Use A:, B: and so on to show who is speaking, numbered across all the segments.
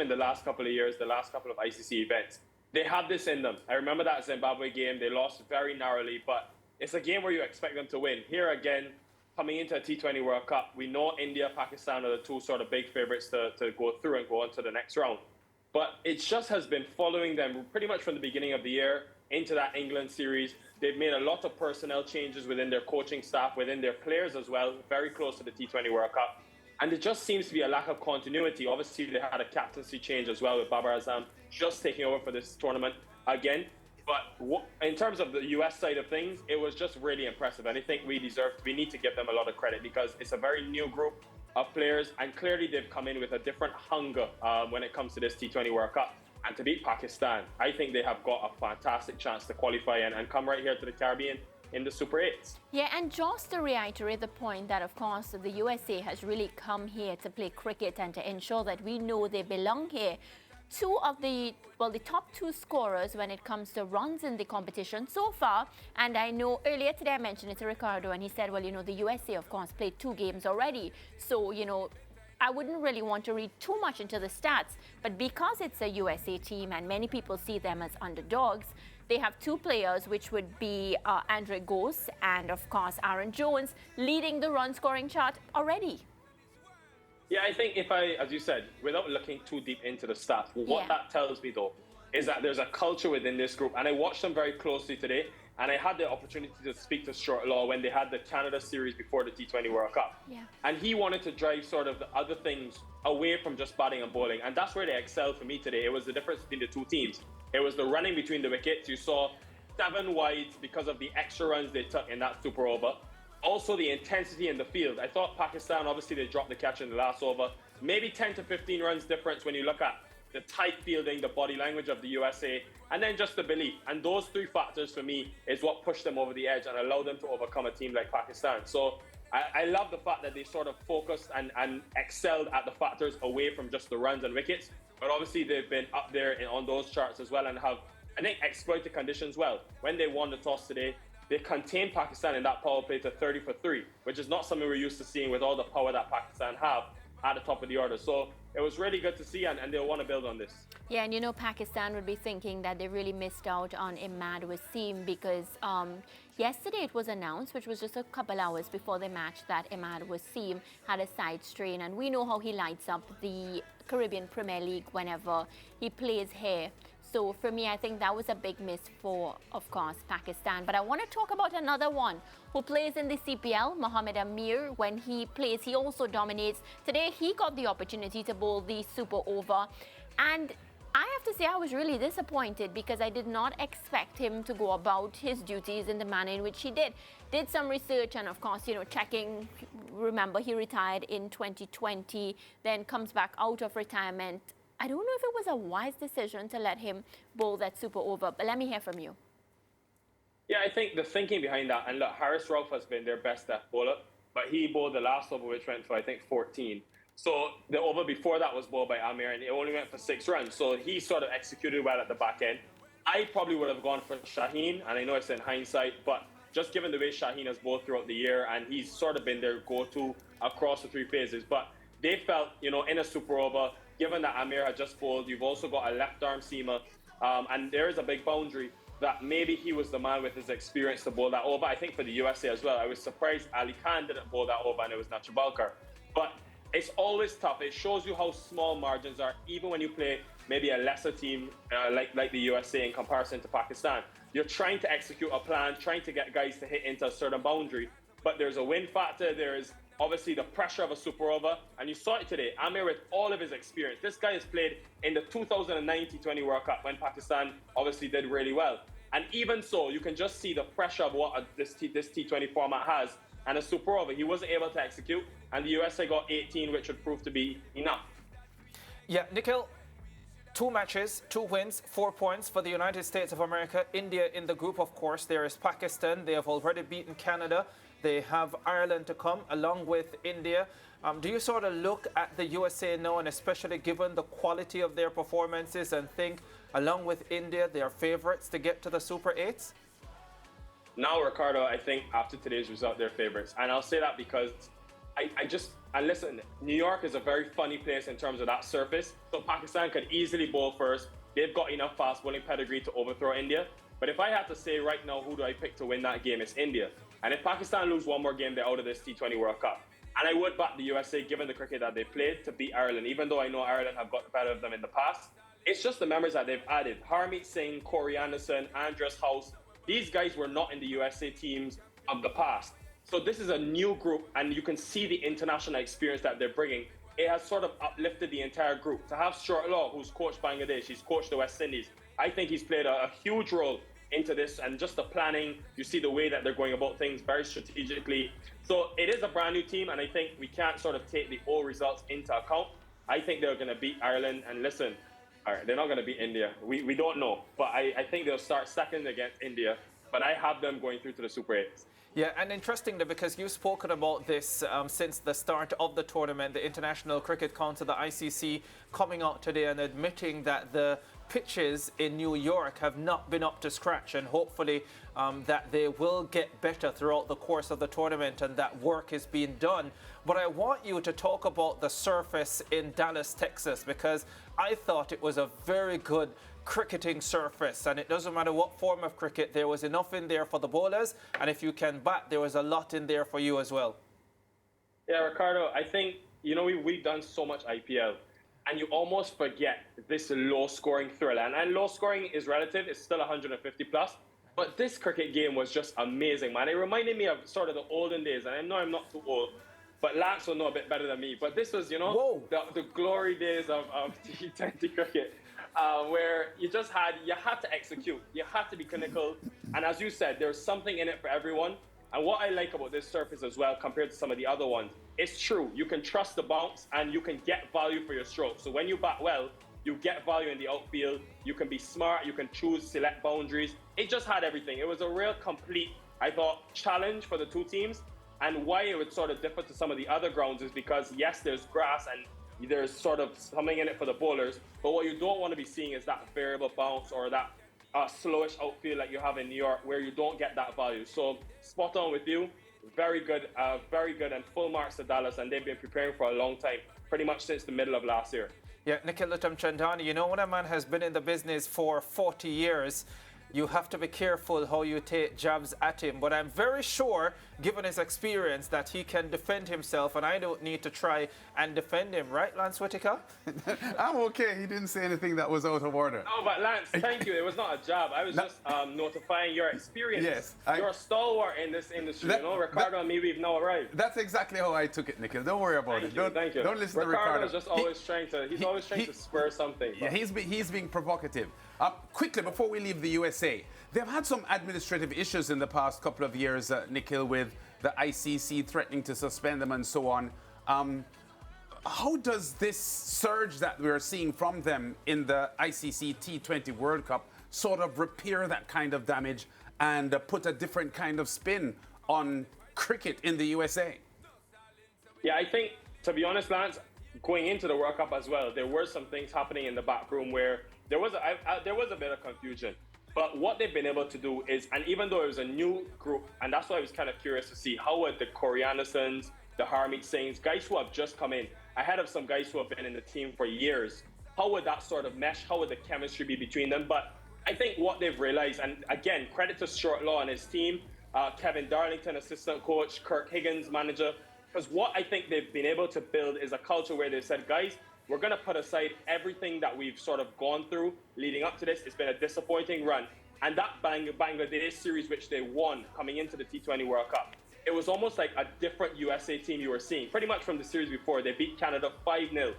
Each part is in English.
A: in the last couple of years, the last couple of ICC events. They have this in them. I remember that Zimbabwe game. They lost very narrowly, but it's a game where you expect them to win. Here again, coming into a T20 World Cup, we know India, Pakistan are the two sort of big favorites to go through and go on to the next round. But it just has been following them pretty much from the beginning of the year into that England series. They've made a lot of personnel changes within their coaching staff, within their players as well, very close to the T20 World Cup. And it just seems to be a lack of continuity. Obviously, they had a captaincy change as well with Babar Azam just taking over for this tournament again. But in terms of the US side of things, it was just really impressive. And I think we need to give them a lot of credit because it's a very new group of players. And clearly, they've come in with a different hunger when it comes to this T20 World Cup. And to beat Pakistan, I think they have got a fantastic chance to qualify and come right here to the Caribbean in the Super 8s.
B: Yeah, and just to reiterate the point that, of course, the USA has really come here to play cricket and to ensure that we know they belong here. Two of the top two scorers when it comes to runs in the competition so far, and I know earlier today I mentioned it to Ricardo and he said, well, the USA, of course, played 2 games already. So, I wouldn't really want to read too much into the stats, but because it's a USA team and many people see them as underdogs, they have 2 players, which would be Andre Gose and, of course, Aaron Jones, leading the run-scoring chart already.
A: Yeah, I think as you said, without looking too deep into the stats, what that tells me, though, is that there's a culture within this group. And I watched them very closely today, and I had the opportunity to speak to Stuart Law when they had the Canada series before the T20 World Cup.
B: Yeah.
A: And he wanted to drive sort of the other things away from just batting and bowling. And that's where they excelled for me today. It was the difference between the two teams. It was the running between the wickets. You saw 7 wides because of the extra runs they took in that super over. Also, the intensity in the field. I thought Pakistan, obviously, they dropped the catch in the last over. Maybe 10 to 15 runs difference when you look at the tight fielding, the body language of the USA, and then just the belief. And those 3 factors, for me, is what pushed them over the edge and allowed them to overcome a team like Pakistan. So I love the fact that they sort of focused and excelled at the factors away from just the runs and wickets. But obviously, they've been up there on those charts as well and have, I think, exploited conditions well. When they won the toss today, they contained Pakistan in that power play to 30 for 3, which is not something we're used to seeing with all the power that Pakistan have at the top of the order. So it was really good to see, and they'll want to build on this.
B: Yeah, and Pakistan would be thinking that they really missed out on Imad Wasim because yesterday it was announced, which was just a couple hours before the match, that Imad Wasim had a side strain, and we know how he lights up the Caribbean Premier League whenever he plays here. So for me, I think that was a big miss for, of course, Pakistan. But I want to talk about another one who plays in the CPL, Mohammad Amir. When he plays, he also dominates. Today, he got the opportunity to bowl the super over. And I have to say I was really disappointed because I did not expect him to go about his duties in the manner in which he did. Did some research and, of course, checking. Remember, he retired in 2020, then comes back out of retirement. I don't know if it was a wise decision to let him bowl that super over, but let me hear from you.
A: Yeah, I think the thinking behind that, and look, Harris Rauf has been their best death bowler, but he bowled the last over, which went for, I think, 14. So the over before that was bowled by Amir, and it only went for 6 runs. So he sort of executed well at the back end. I probably would have gone for Shaheen, and I know it's in hindsight, but just given the way Shaheen has bowled throughout the year, and he's sort of been their go-to across the 3 phases. But they felt, in a super over, given that Amir had just bowled, you've also got a left-arm seamer, and there is a big boundary that maybe he was the man with his experience to bowl that over. I think for the USA as well, I was surprised Ali Khan didn't bowl that over and it was Nachabalkar. But it's always tough. It shows you how small margins are, even when you play maybe a lesser team like the USA in comparison to Pakistan. You're trying to execute a plan, trying to get guys to hit into a certain boundary, but there's a win factor, there's obviously the pressure of a super over, and you saw it today. Amir, with all of his experience, this guy has played in the 2009 T20 World Cup when Pakistan obviously did really well. And even so, you can just see the pressure of what this T20 format has, and a super over, he wasn't able to execute, and the USA got 18, which would prove to be enough.
C: Yeah, Nikhil, 2 matches, 2 wins, 4 points for the United States of America. India in the group, of course. There is Pakistan. They have already beaten Canada. They have Ireland to come along with India. Do you sort of look at the USA now, and especially given the quality of their performances, and think, along with India, they are favourites to get to the Super 8s?
A: Now, Ricardo, I think after today's result, they're favourites. And I'll say that because I just And listen, New York is a very funny place in terms of that surface. So Pakistan could easily bowl first. They've got enough fast bowling pedigree to overthrow India. But if I had to say right now, who do I pick to win that game? It's India. And if Pakistan lose one more game, they're out of this T20 World Cup. And I would back the USA, given the cricket that they played, to beat Ireland, even though I know Ireland have got the better of them in the past. It's just the members that they've added. Harmeet Singh, Corey Anderson, Andres House. These guys were not in the USA teams of the past. So this is a new group, and you can see the international experience that they're bringing. It has sort of uplifted the entire group. To have Short Law, who's coached Bangladesh, he's coached the West Indies, I think he's played a huge role into this, and just the planning, you see the way that they're going about things very strategically. So it is a brand new team, and I think we can't sort of take the old results into account. I think they're going to beat Ireland, and listen, all right, they're not going to beat India. We don't know, but I think they'll start second against India, but I have them going through to the Super 8s.
C: Yeah, and interestingly, because you've spoken about this since the start of the tournament, the International Cricket Council, the ICC, coming out today and admitting that the pitches in New York have not been up to scratch, and hopefully that they will get better throughout the course of the tournament, and that work is being done. But I want you to talk about the surface in Dallas, Texas, because I thought it was a very good cricketing surface, and it doesn't matter what form of cricket, there was enough in there for the bowlers, and if you can bat, there was a lot in there for you as well.
A: Yeah, Ricardo, I think, you know, we've done so much IPL, and you almost forget this low-scoring thriller. And low-scoring is relative, it's still 150 plus, but this cricket game was just amazing, man. It reminded me of sort of the olden days, and I know I'm not too old, but Lance will know a bit better than me, but this was, you know, the glory days of T20 cricket. Where you had to execute, you had to be clinical, and as you said, there's something in it for everyone. And what I like about this surface as well, compared to some of the other ones, it's true, you can trust the bounce and you can get value for your stroke. So when you bat well, you get value in the outfield, you can be smart, you can choose, select boundaries. It just had everything. It was a real complete, I thought, challenge for the two teams. And why it would sort of differ to some of the other grounds is because, yes, there's grass and there's sort of something in it for the bowlers, but what you don't want to be seeing is that variable bounce or that slowish outfield like you have in New York, where you don't get that value. So spot on with you, very good, and full marks to Dallas, and they've been preparing for a long time, pretty much since the middle of last year.
C: Yeah, Nikhil Chandani, you know, when a man has been in the business for 40 years, you have to be careful how you take jabs at him. But I'm very sure, given his experience, that he can defend himself, and I don't need to try and defend him. Right, Lance Whitaker?
D: I'm okay. He didn't say anything that was out of order.
A: No, but Lance, thank you. It was not a jab. I was just notifying your experience.
D: Yes.
A: You're a stalwart in this industry. You know, Ricardo and me, we've now arrived.
D: That's exactly how I took it, Nikhil. Don't worry about it.
A: Thank you.
D: Don't listen to Ricardo.
A: Ricardo's just always trying to spur something.
D: Yeah, he's being provocative. Quickly, before we leave the USA, they've had some administrative issues in the past couple of years, Nikhil, with the ICC threatening to suspend them and so on. How does this surge that we're seeing from them in the ICC T20 World Cup sort of repair that kind of damage and put a different kind of spin on cricket in the USA?
A: Yeah, I think, to be honest, Lance, going into the World Cup as well, there were some things happening in the back room where there was a bit of confusion. But what they've been able to do is, and even though it was a new group, and that's why I was kind of curious to see how would the Corey Andersons, the Harmeet Singhs, guys who have just come in, ahead of some guys who have been in the team for years, how would that sort of mesh? How would the chemistry be between them? But I think what they've realized, and again, credit to Short Law and his team, Kevin Darlington, assistant coach, Kirk Higgins, manager, because what I think they've been able to build is a culture where they said, guys, we're going to put aside everything that we've sort of gone through leading up to this. It's been a disappointing run. And that Bangladesh series, which they won coming into the T20 World Cup, it was almost like a different USA team you were seeing. Pretty much from the series before, they beat Canada 5-0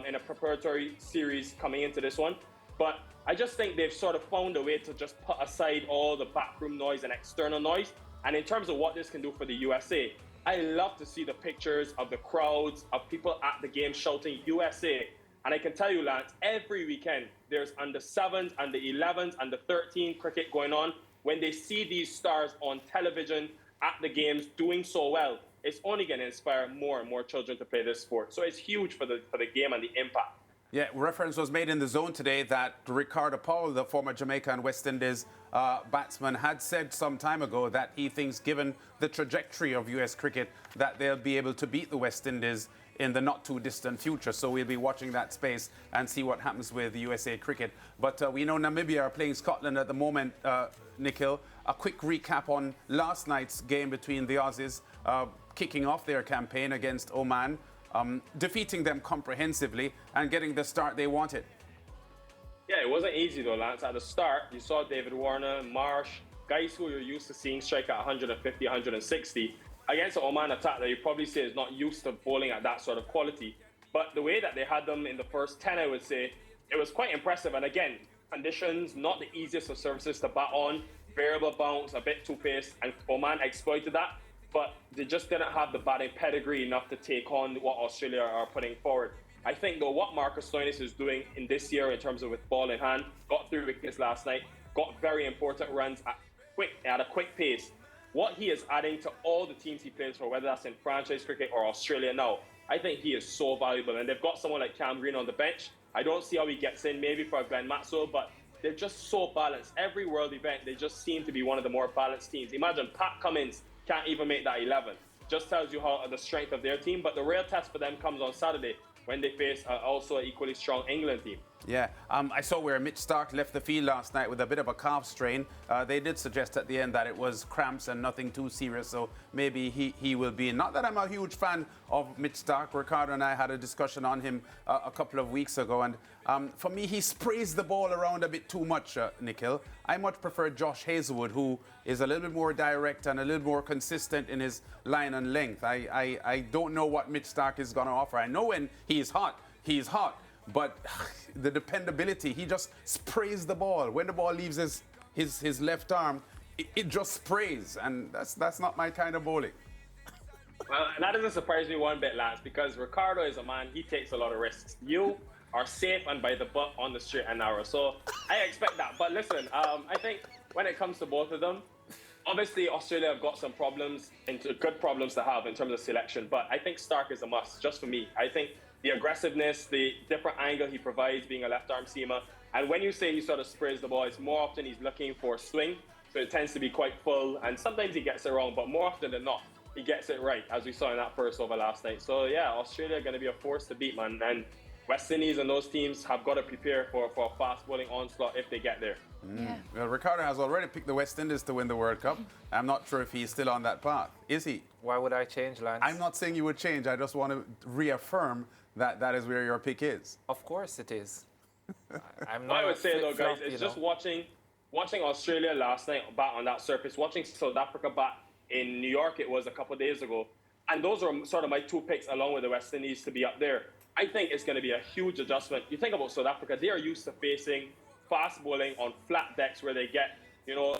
A: in a preparatory series coming into this one. But I just think they've sort of found a way to just put aside all the backroom noise and external noise. And in terms of what this can do for the USA, I love to see the pictures of the crowds, of people at the game shouting USA. And I can tell you, Lance, every weekend there's under 7s, under 11s, under 13 cricket going on. When they see these stars on television at the games doing so well, it's only going to inspire more and more children to play this sport. So it's huge for the game and the impact.
D: Yeah, reference was made in the zone today that Ricardo Powell, the former Jamaica and West Indies batsman, had said some time ago that he thinks, given the trajectory of U.S. cricket, that they'll be able to beat the West Indies in the not too distant future. So we'll be watching that space and see what happens with USA cricket. But we know Namibia are playing Scotland at the moment, Nikhil. A quick recap on last night's game between the Aussies, kicking off their campaign against Oman. Defeating them comprehensively and getting the start they wanted.
A: Yeah, it wasn't easy though, Lance. At the start, you saw David Warner, Marsh, guys who you're used to seeing strike at 150, 160 against an Oman attack that you probably say is not used to bowling at that sort of quality. But the way that they had them in the first 10, I would say, it was quite impressive. And again, conditions, not the easiest of surfaces to bat on, variable bounce, a bit too paced, and Oman exploited that. But they just didn't have the batting pedigree enough to take on what Australia are putting forward. I think, though, what Marcus Stoinis is doing in this year in terms of with ball in hand, got 3 wickets last night, got very important runs at a quick pace. What he is adding to all the teams he plays for, whether that's in franchise cricket or Australia now, I think he is so valuable. And they've got someone like Cam Green on the bench. I don't see how he gets in, maybe for Glenn Maxwell, but they're just so balanced. Every world event, they just seem to be one of the more balanced teams. Imagine Pat Cummins can't even make that 11. Just tells you how the strength of their team. But the real test for them comes on Saturday when they face also an equally strong England team.
D: Yeah, I saw where Mitch Starc left the field last night with a bit of a calf strain. They did suggest at the end that it was cramps and nothing too serious, so maybe he will be in. Not that I'm a huge fan of Mitch Starc. Ricardo and I had a discussion on him a couple of weeks ago, and for me, he sprays the ball around a bit too much, Nikhil. I much prefer Josh Hazelwood, who is a little bit more direct and a little more consistent in his line and length. I don't know what Mitch Starc is going to offer. I know when he's hot. But the dependability, he just sprays the ball. When the ball leaves his left arm, it just sprays. And that's not my kind of bowling.
A: Well, that doesn't surprise me one bit, Lance, because Ricardo is a man, he takes a lot of risks. You are safe and by the butt on the straight and narrow. So I expect that. But listen, I think when it comes to both of them, obviously Australia have got some problems, good problems to have in terms of selection. But I think Starc is a must, just for me. I think the aggressiveness, the different angle he provides being a left-arm seamer. And when you say he sort of sprays the ball, it's more often he's looking for a swing. So it tends to be quite full. And sometimes he gets it wrong, but more often than not, he gets it right, as we saw in that first over last night. So yeah, Australia are going to be a force to beat, man. And West Indies and those teams have got to prepare for a fast bowling onslaught if they get there.
B: Yeah.
D: Well, Ricardo has already picked the West Indies to win the World Cup. I'm not sure if he's still on that path. Is he?
C: Why would I change, Lance?
D: I'm not saying you would change. I just want to reaffirm that is where your pick is.
C: Of course it is. I'm
A: What
C: not
A: I would say, though, guys,
C: flip-flop,
A: is just watching Australia last night bat on that surface, watching South Africa bat in New York, it was a couple of days ago. And those are sort of my 2 picks along with the West Indies to be up there. I think it's going to be a huge adjustment. You think about South Africa, they are used to facing fast bowling on flat decks where they get,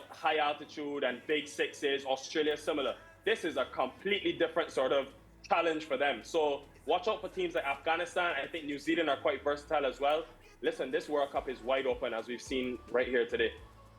A: high altitude and big sixes. Australia similar. This is a completely different sort of challenge for them. So watch out for teams like Afghanistan. I think New Zealand are quite versatile as well. Listen, this World Cup is wide open, as we've seen right here today.